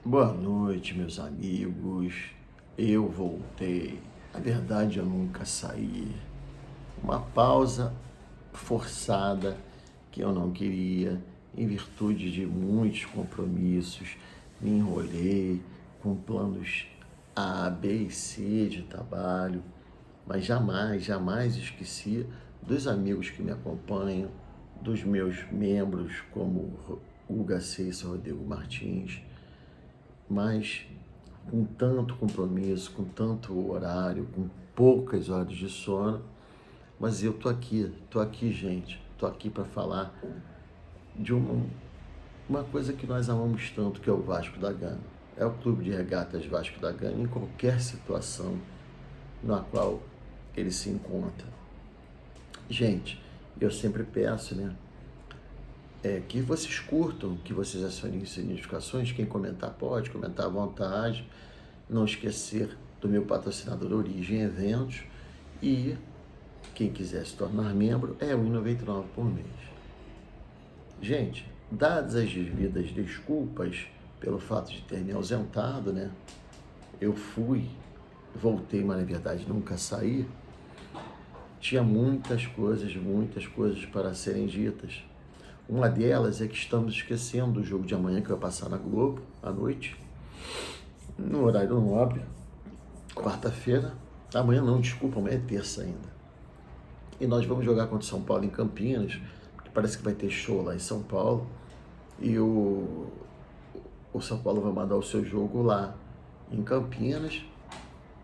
Boa noite, meus amigos. Eu voltei. Na verdade, eu nunca saí. Uma pausa forçada que eu não queria, em virtude de muitos compromissos. Me enrolei com planos A, B e C de trabalho, mas jamais esqueci dos amigos que me acompanham, dos meus membros, como o Hugo Seis e Rodrigo Martins, mas com tanto compromisso, com tanto horário, com poucas horas de sono, mas eu tô aqui, gente, tô aqui para falar de uma coisa que nós amamos tanto, que é o Vasco da Gama. É o Clube de Regatas Vasco da Gama, em qualquer situação na qual ele se encontra. Gente, eu sempre peço, né, que vocês curtam, que vocês acionem as notificações. Quem comentar pode comentar à vontade. Não esquecer do meu patrocinador Origem Eventos. E quem quiser se tornar membro é R$ 1,99 por mês. Gente, dadas as devidas desculpas pelo fato de ter me ausentado, né? Eu voltei, mas na verdade nunca saí. Tinha muitas coisas para serem ditas. Uma delas é que estamos esquecendo do jogo de amanhã que vai passar na Globo à noite, no horário nobre, quarta-feira. Amanhã não, desculpa, amanhã é terça ainda. E nós vamos jogar contra o São Paulo em Campinas, porque parece que vai ter show lá em São Paulo. E o São Paulo vai mandar o seu jogo lá em Campinas.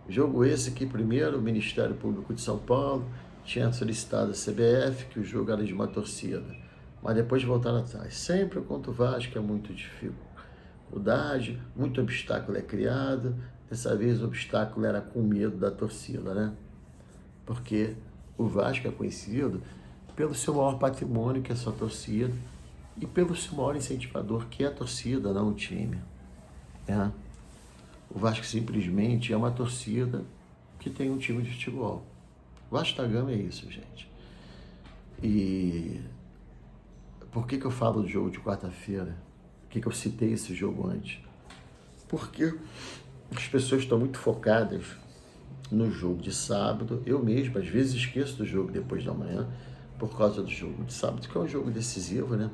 Jogo esse que primeiro o Ministério Público de São Paulo tinha solicitado a CBF que o jogo era de uma torcida, mas depois voltaram atrás. Sempre contra o Vasco é muito dificuldade, muito obstáculo é criado. Dessa vez o obstáculo era com medo da torcida, né? Porque o Vasco é conhecido pelo seu maior patrimônio, que é a sua torcida, e pelo seu maior incentivador, que é a torcida, não o time. É. O Vasco simplesmente é uma torcida que tem um time de futebol. O Vasco da Gama é isso, gente. E por que eu falo do jogo de quarta-feira? Por que eu citei esse jogo antes? Porque as pessoas estão muito focadas no jogo de sábado. Eu mesmo, às vezes, esqueço do jogo depois da manhã, por causa do jogo de sábado, que é um jogo decisivo, né?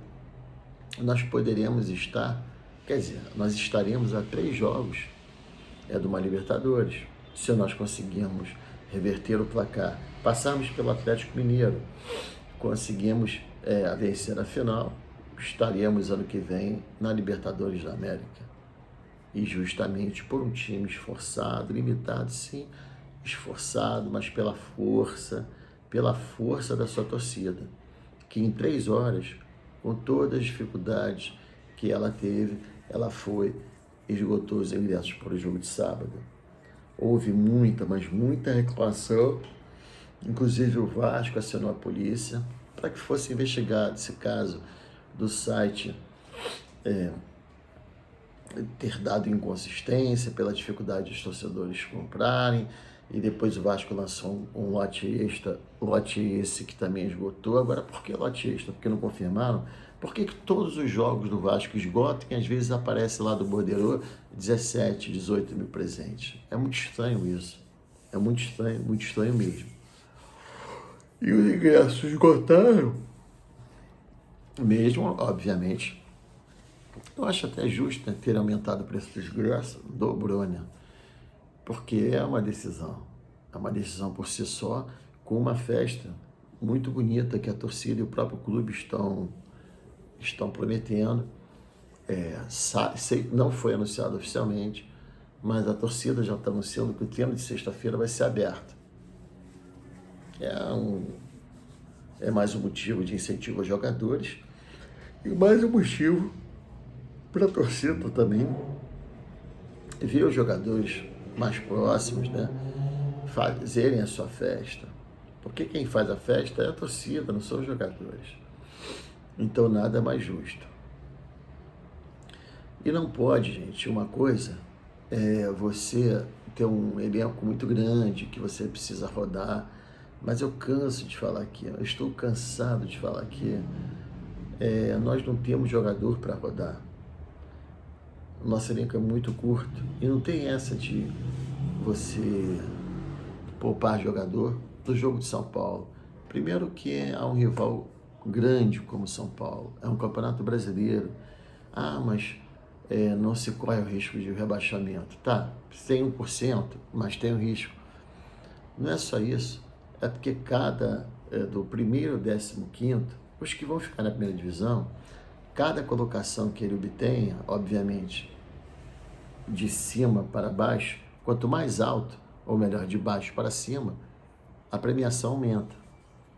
Nós poderíamos estar, quer dizer, nós estaremos a 3 jogos de uma Libertadores, se nós conseguirmos reverter o placar, passarmos pelo Atlético Mineiro, conseguimos vencer a final, estaríamos ano que vem na Libertadores da América. E justamente por um time esforçado, limitado sim, esforçado, mas pela força da sua torcida, que em 3 horas, com todas as dificuldades que ela teve, ela esgotou os ingressos para o jogo de sábado. Houve mas muita reclamação, inclusive o Vasco acionou a polícia para que fosse investigado esse caso do site ter dado inconsistência pela dificuldade dos torcedores comprarem, e depois o Vasco lançou um lote extra, lote esse que também esgotou. Agora, por que lote extra? Porque não confirmaram? Por que todos os jogos do Vasco esgotam e às vezes aparece lá do borderô 17, 18 mil presentes? É muito estranho isso. É muito estranho mesmo. E os ingressos esgotaram mesmo, obviamente. Eu acho até justo, né, ter aumentado o preço dos ingressos, dobrou, né? Porque é uma decisão por si só, com uma festa muito bonita que a torcida e o próprio clube estão prometendo. Não foi anunciado oficialmente, mas a torcida já está anunciando que o treino de sexta-feira vai ser aberto. É mais um motivo de incentivo aos jogadores e mais um motivo para a torcida também ver os jogadores mais próximos, né, fazerem a sua festa. Porque quem faz a festa é a torcida, não são os jogadores. Então nada mais justo. E não pode, gente, uma coisa é você ter um elenco muito grande que você precisa rodar, mas eu canso de falar aqui, eu estou cansado de falar aqui, nós não temos jogador para rodar. nosso elenco é muito curto e não tem essa de você poupar jogador do jogo de São Paulo. Primeiro que há um rival grande como São Paulo, é um campeonato brasileiro. Mas não se corre o risco de rebaixamento. Tá, tem 1%, mas tem o risco. Não é só isso, é porque do primeiro ao 15º, os que vão ficar na primeira divisão, cada colocação que ele obtenha, obviamente, de cima para baixo, quanto mais alto, ou melhor, de baixo para cima, a premiação aumenta.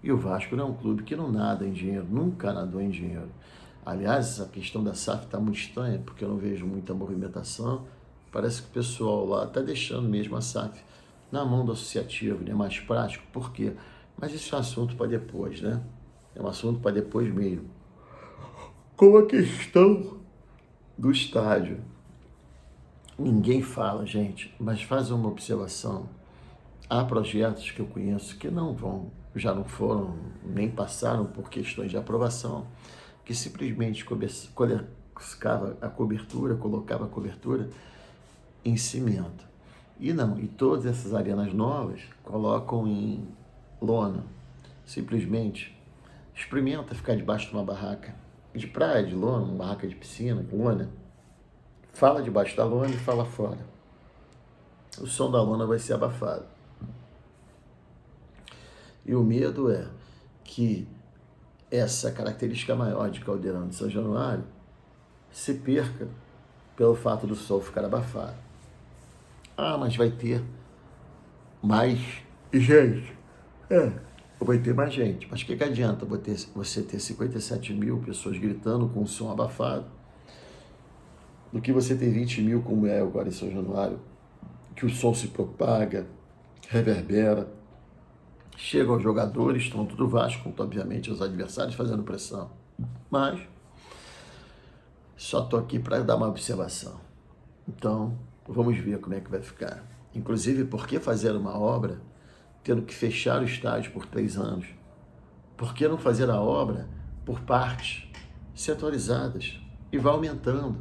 E o Vasco não é um clube que não nada em dinheiro, nunca nadou em dinheiro. Aliás, a questão da SAF está muito estranha, porque eu não vejo muita movimentação. Parece que o pessoal lá está deixando mesmo a SAF na mão do associativo, né? Mais prático. Por quê? Mas isso é um assunto para depois, né? É um assunto para depois mesmo. Como a questão do estádio. Ninguém fala, gente, mas faz uma observação. Há projetos que eu conheço que já não foram, nem passaram por questões de aprovação, que simplesmente colocava a cobertura em cimento. E todas essas arenas novas colocam em lona. Simplesmente experimenta ficar debaixo de uma barraca de praia, de lona, uma barraca de piscina, de lona. Fala debaixo da lona e fala fora. O som da lona vai ser abafado. E o medo é que essa característica maior de Caldeirão de São Januário se perca pelo fato do sol ficar abafado. Mas vai ter mais gente. Vai ter mais gente. Mas o que adianta você ter 57 mil pessoas gritando com o som abafado do que você ter 20 mil, como é agora em São Januário, que o som se propaga, reverbera, chega aos jogadores, tanto do Vasco, quanto obviamente aos adversários fazendo pressão. Mas só estou aqui para dar uma observação. Então, vamos ver como é que vai ficar. Inclusive, por que fazer uma obra tendo que fechar o estádio por 3 anos? Por que não fazer a obra por partes setorizadas e vai aumentando,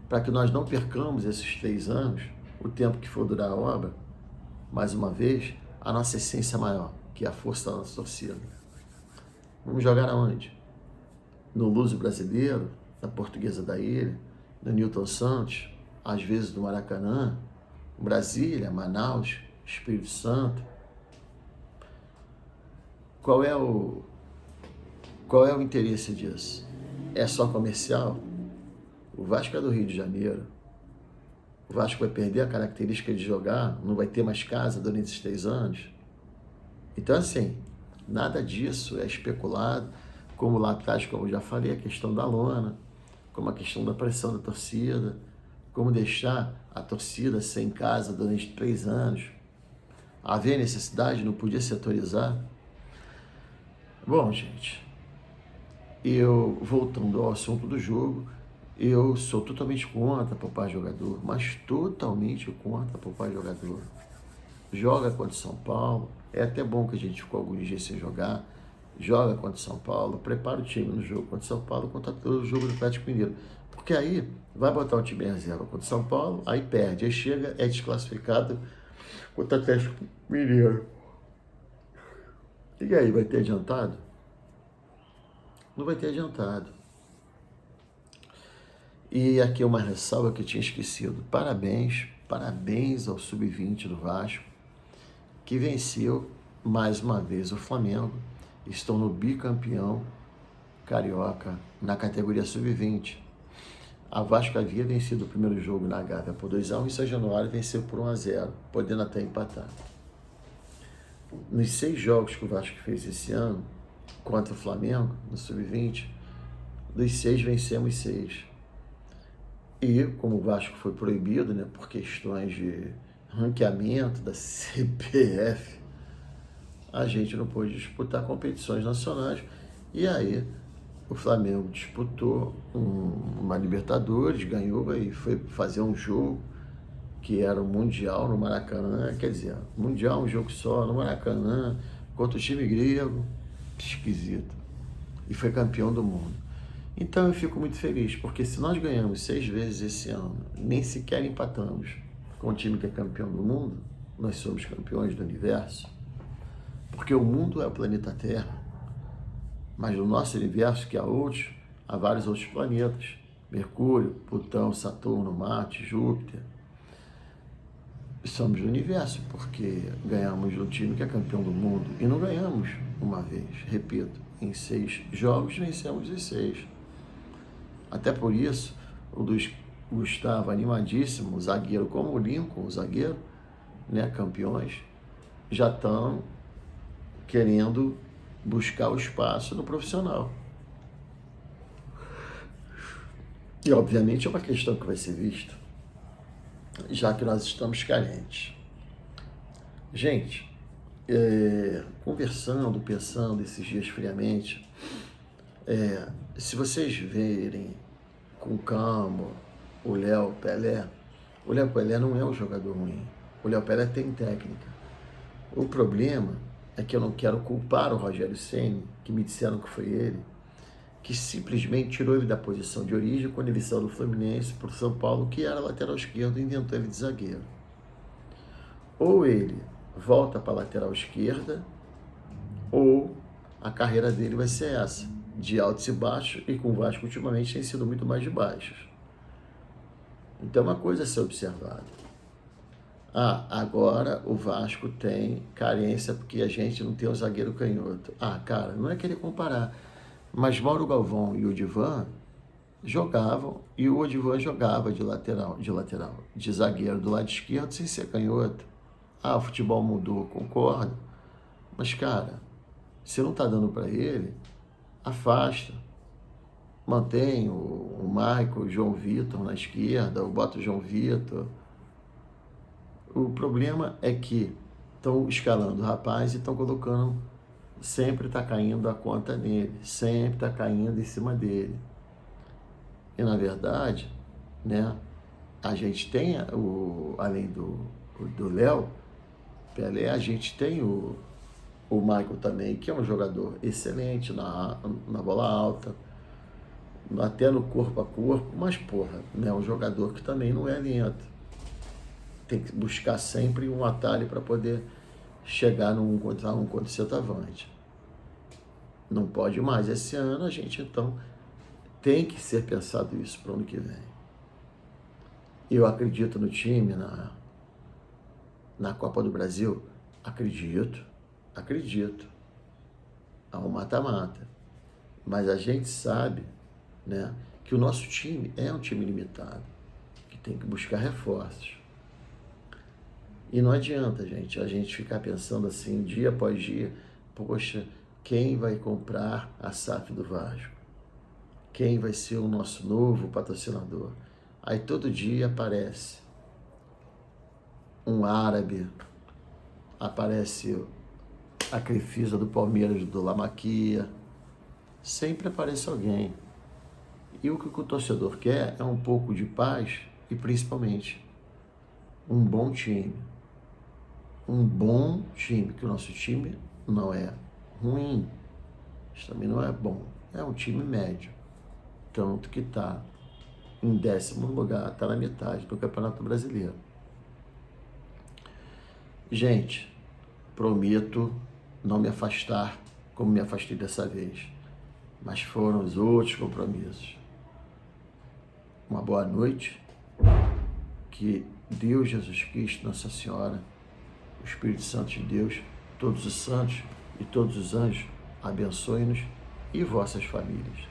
para que nós não percamos esses 3 anos, o tempo que for durar a obra, mais uma vez, a nossa essência maior, que é a força da nossa torcida. Vamos jogar aonde? No Luso Brasileiro, na Portuguesa da Ilha, no Newton Santos, às vezes no Maracanã, Brasília, Manaus, Espírito Santo. Qual é o interesse disso? É só comercial? O Vasco é do Rio de Janeiro. O Vasco vai perder a característica de jogar, não vai ter mais casa durante esses 3 anos. Então, assim, nada disso é especulado, como lá atrás, como eu já falei, a questão da lona, como a questão da pressão da torcida, como deixar a torcida sem casa durante 3 anos. Havia necessidade, não podia setorizar. Bom, gente, voltando ao assunto do jogo, eu sou totalmente contra poupar jogador, mas totalmente contra poupar jogador. Joga contra o São Paulo, é até bom que a gente ficou alguns dias sem jogar, joga contra o São Paulo, prepara o time no jogo contra o São Paulo, contra o jogo do Atlético Mineiro, porque aí vai botar o time em reserva contra o São Paulo, aí perde, aí chega, é desclassificado contra o Atlético Mineiro. E aí, vai ter adiantado? Não vai ter adiantado. E aqui uma ressalva que eu tinha esquecido. Parabéns ao Sub-20 do Vasco, que venceu mais uma vez o Flamengo. Estão no bicampeão carioca na categoria Sub-20. A Vasco havia vencido o primeiro jogo na Gávea por 2-1 e São Januário venceu por 1-0, podendo até empatar. Nos 6 jogos que o Vasco fez esse ano contra o Flamengo, no Sub-20, dos 6 vencemos 6. E, como o Vasco foi proibido, né, por questões de ranqueamento da CBF, a gente não pôde disputar competições nacionais. E aí, o Flamengo disputou uma Libertadores, ganhou e foi fazer um jogo que era o Mundial no Maracanã. Quer dizer, Mundial, um jogo só no Maracanã, contra o time grego, esquisito. E foi campeão do mundo. Então eu fico muito feliz, porque se nós ganhamos 6 vezes esse ano, nem sequer empatamos com o time que é campeão do mundo, nós somos campeões do universo, porque o mundo é o planeta Terra, mas no nosso universo, que há outros, há vários outros planetas, Mercúrio, Plutão, Saturno, Marte, Júpiter. Somos do universo, porque ganhamos de um time que é campeão do mundo, e não ganhamos uma vez, repito, em 6 jogos vencemos os 6. Até por isso, o Luiz Gustavo, animadíssimo, o zagueiro como o Lincoln, o zagueiro, né, campeões, já estão querendo buscar o espaço no profissional. E, obviamente, é uma questão que vai ser vista, já que nós estamos carentes. Gente, conversando, pensando esses dias friamente, se vocês verem com calma o Léo Pelé não é um jogador ruim. O Léo Pelé tem técnica. O problema é que eu não quero culpar o Rogério Ceni, que me disseram que foi ele, que simplesmente tirou ele da posição de origem quando ele saiu do Fluminense para o São Paulo, que era lateral esquerdo, e inventou ele de zagueiro. Ou ele volta para a lateral esquerda, ou a carreira dele vai ser essa, de altos e baixos, e com o Vasco ultimamente tem sido muito mais de baixos. Então é uma coisa a ser observada. Agora o Vasco tem carência porque a gente não tem um zagueiro canhoto. Cara, não é querer comparar, mas Mauro Galvão e o Odivan jogavam, e o Odivan jogava de lateral, de zagueiro do lado esquerdo sem ser canhoto. O futebol mudou, concordo, mas cara, se não tá dando para ele, afasta. Mantém o Michael, o João Vitor na esquerda, ou bota o João Vitor. O problema é que estão escalando o rapaz e estão colocando, sempre está caindo a conta nele, sempre está caindo em cima dele. E na verdade, né, a gente tem, além do Léo Pelé, a gente tem o Michael também, que é um jogador excelente na bola alta, até no corpo a corpo, mas né, um jogador que também não é lento. Tem que buscar sempre um atalho para poder chegar num contra o centroavante. Não pode mais. Esse ano a gente, então, tem que ser pensado isso para o ano que vem. Eu acredito no time na Copa do Brasil? Acredito. Há um mata-mata. Mas a gente sabe, né, que o nosso time é um time limitado, que tem que buscar reforços. E não adianta, gente, a gente ficar pensando assim, dia após dia, poxa, quem vai comprar a SAF do Vasco? Quem vai ser o nosso novo patrocinador? Aí todo dia aparece um árabe, aparece a Crefisa do Palmeiras, do Lamaquia, sempre aparece alguém. E o que o torcedor quer é um pouco de paz e principalmente um bom time. Um bom time, que o nosso time não é ruim, mas também não é bom. É um time médio, tanto que está em 10º lugar, está na metade do Campeonato Brasileiro. Gente, prometo não me afastar como me afastei dessa vez, mas foram os outros compromissos. Uma boa noite, que Deus, Jesus Cristo, Nossa Senhora, o Espírito Santo de Deus, todos os santos e todos os anjos, abençoe-nos e vossas famílias.